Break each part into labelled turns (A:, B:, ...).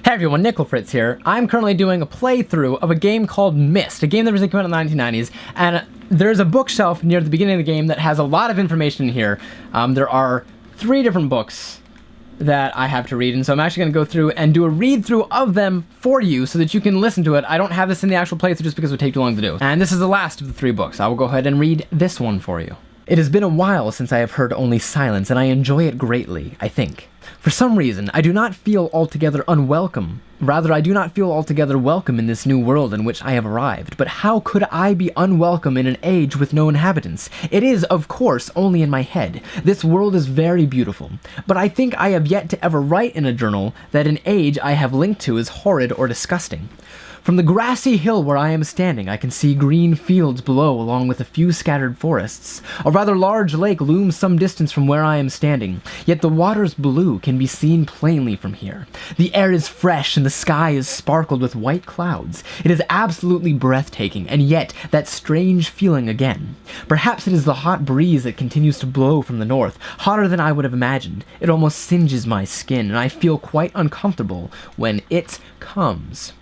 A: Hey everyone, Nicklefritz here. I'm currently doing a playthrough of a game called MYST, a game that originally came out in the 1990s, and there's a bookshelf near the beginning of the game that has a lot of information in here. There are 3 different books that I have to read, and so I'm actually going to go through and do a read-through of them for you so that you can listen to it. I don't have this in the actual playthrough just because it would take too long to do. And this is the last of the 3 books. I will go ahead and read this one for you. It has been a while since I have heard only silence, and I enjoy it greatly, I think. For some reason, I do not feel altogether unwelcome. Rather, I do not feel altogether welcome in this new world in which I have arrived. But how could I be unwelcome in an age with no inhabitants? It is, of course, only in my head. This world is very beautiful. But I think I have yet to ever write in a journal that an age I have linked to is horrid or disgusting. From the grassy hill where I am standing, I can see green fields below along with a few scattered forests. A rather large lake looms some distance from where I am standing, yet the water's blue can be seen plainly from here. The air is fresh and the sky is sparkled with white clouds. It is absolutely breathtaking, and yet that strange feeling again. Perhaps it is the hot breeze that continues to blow from the north, hotter than I would have imagined. It almost singes my skin, and I feel quite uncomfortable when it comes.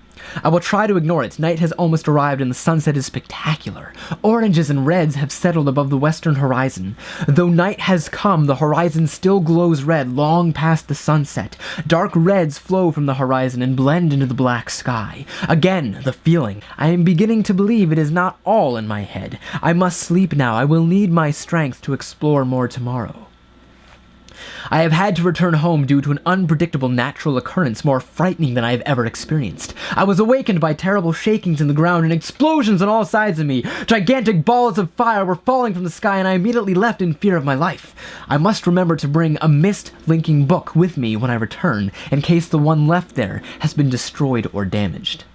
A: I will try to ignore it. Night has almost arrived and the sunset is spectacular. Oranges and reds have settled above the western horizon. Though night has come, the horizon still glows red long past the sunset. Dark reds flow from the horizon and blend into the black sky. Again, the feeling. I am beginning to believe it is not all in my head. I must sleep now. I will need my strength to explore more tomorrow. I have had to return home due to an unpredictable natural occurrence more frightening than I have ever experienced. I was awakened by terrible shakings in the ground and explosions on all sides of me. Gigantic balls of fire were falling from the sky, and I immediately left in fear of my life. I must remember to bring a MYST-linking book with me when I return, in case the one left there has been destroyed or damaged.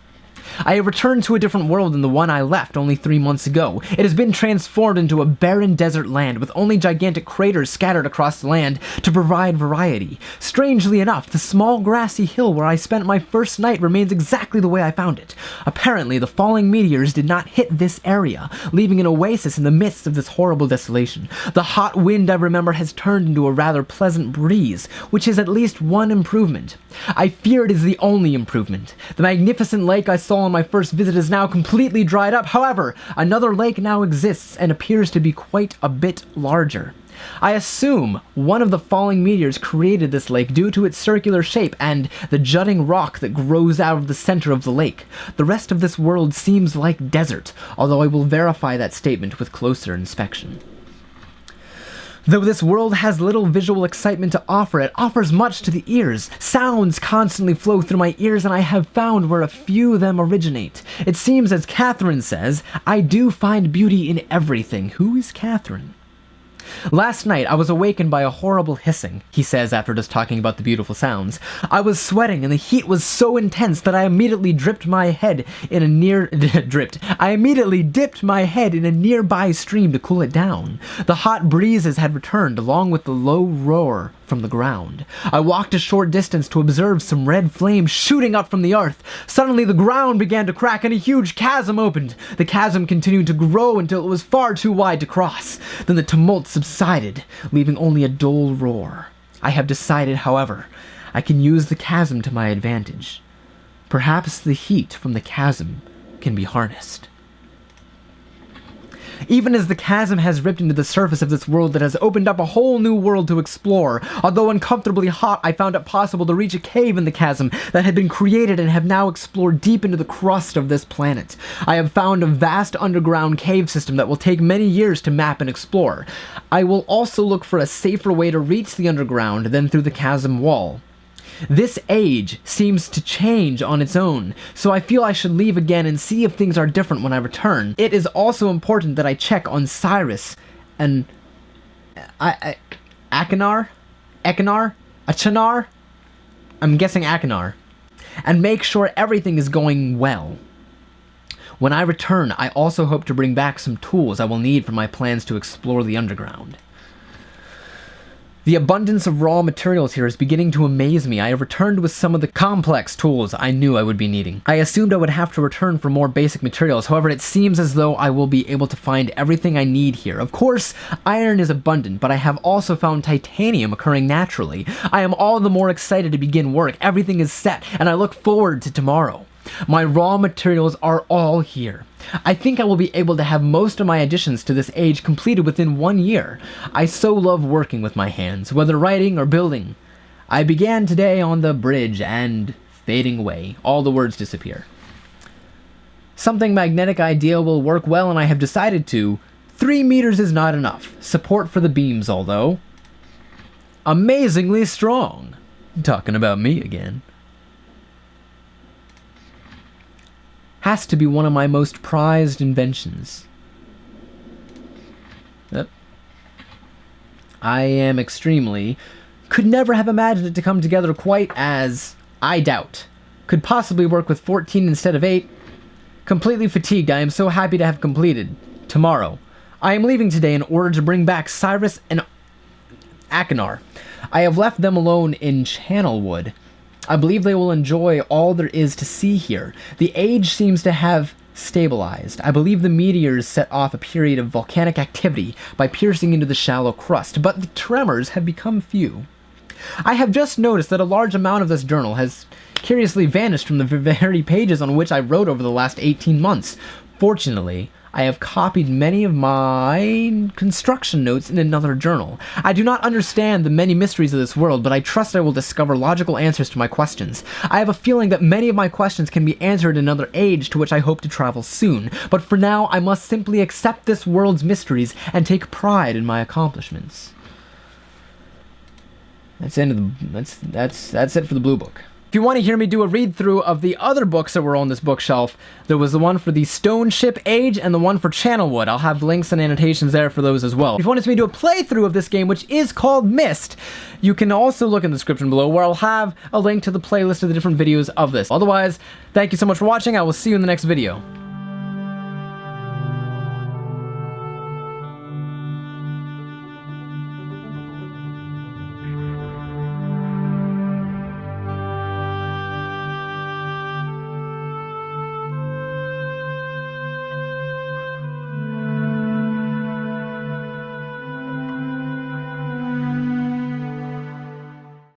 A: I have returned to a different world than the one I left only 3 months ago. It has been transformed into a barren desert land with only gigantic craters scattered across the land to provide variety. Strangely enough, the small grassy hill where I spent my first night remains exactly the way I found it. Apparently, the falling meteors did not hit this area, leaving an oasis in the midst of this horrible desolation. The hot wind I remember has turned into a rather pleasant breeze, which is at least one improvement. I fear it is the only improvement. The magnificent lake I saw on my first visit is now completely dried up. However, another lake now exists and appears to be quite a bit larger. I assume one of the falling meteors created this lake due to its circular shape and the jutting rock that grows out of the center of the lake. The rest of this world seems like desert, although I will verify that statement with closer inspection. Though this world has little visual excitement to offer, it offers much to the ears. Sounds constantly flow through my ears, and I have found where a few of them originate. It seems, as Catherine says, I do find beauty in everything. Who is Catherine? Last night, I was awakened by a horrible hissing, he says after just talking about the beautiful sounds. I was sweating, and the heat was so intense that I immediately dipped my head in a nearby stream to cool it down. The hot breezes had returned, along with the low roar from the ground. I walked a short distance to observe some red flames shooting up from the earth. Suddenly, the ground began to crack and a huge chasm opened. The chasm continued to grow until it was far too wide to cross. Then the tumult subsided, leaving only a dull roar. I have decided, however, I can use the chasm to my advantage. Perhaps the heat from the chasm can be harnessed. Even as the chasm has ripped into the surface of this world, that has opened up a whole new world to explore. Although uncomfortably hot, I found it possible to reach a cave in the chasm that had been created and have now explored deep into the crust of this planet. I have found a vast underground cave system that will take many years to map and explore. I will also look for a safer way to reach the underground than through the chasm wall. This age seems to change on its own, so I feel I should leave again and see if things are different when I return. It is also important that I check on Cyrus and Achenar, I'm guessing Achenar, and make sure everything is going well. When I return, I also hope to bring back some tools I will need for my plans to explore the underground. The abundance of raw materials here is beginning to amaze me. I have returned with some of the complex tools I knew I would be needing. I assumed I would have to return for more basic materials, however it seems as though I will be able to find everything I need here. Of course, iron is abundant, but I have also found titanium occurring naturally. I am all the more excited to begin work. Everything is set, and I look forward to tomorrow. My raw materials are all here. I think I will be able to have most of my additions to this age completed within 1 year. I so love working with my hands, whether writing or building. I began today on the bridge and fading away. All the words disappear. Something magnetic idea will work well, and I have decided to. 3 meters is not enough. Support for the beams, although amazingly strong. Talking about me again. Has to be one of my most prized inventions. Yep. I am extremely... Could never have imagined it to come together quite as... I doubt. Could possibly work with 14 instead of 8. Completely fatigued, I am so happy to have completed. Tomorrow. I am leaving today in order to bring back Cyrus and Akinar. I have left them alone in Channelwood. I believe they will enjoy all there is to see here. The age seems to have stabilized. I believe the meteors set off a period of volcanic activity by piercing into the shallow crust, but the tremors have become few. I have just noticed that a large amount of this journal has curiously vanished from the very pages on which I wrote over the last 18 months. Fortunately, I have copied many of my construction notes in another journal. I do not understand the many mysteries of this world, but I trust I will discover logical answers to my questions. I have a feeling that many of my questions can be answered in another age to which I hope to travel soon, but for now I must simply accept this world's mysteries and take pride in my accomplishments. That's it for the blue book. If you want to hear me do a read-through of the other books that were on this bookshelf, there was the one for the Stone Ship Age and the one for Channelwood. I'll have links and annotations there for those as well. If you want to see me do a playthrough of this game, which is called MYST, you can also look in the description below where I'll have a link to the playlist of the different videos of this. Otherwise, thank you so much for watching. I will see you in the next video.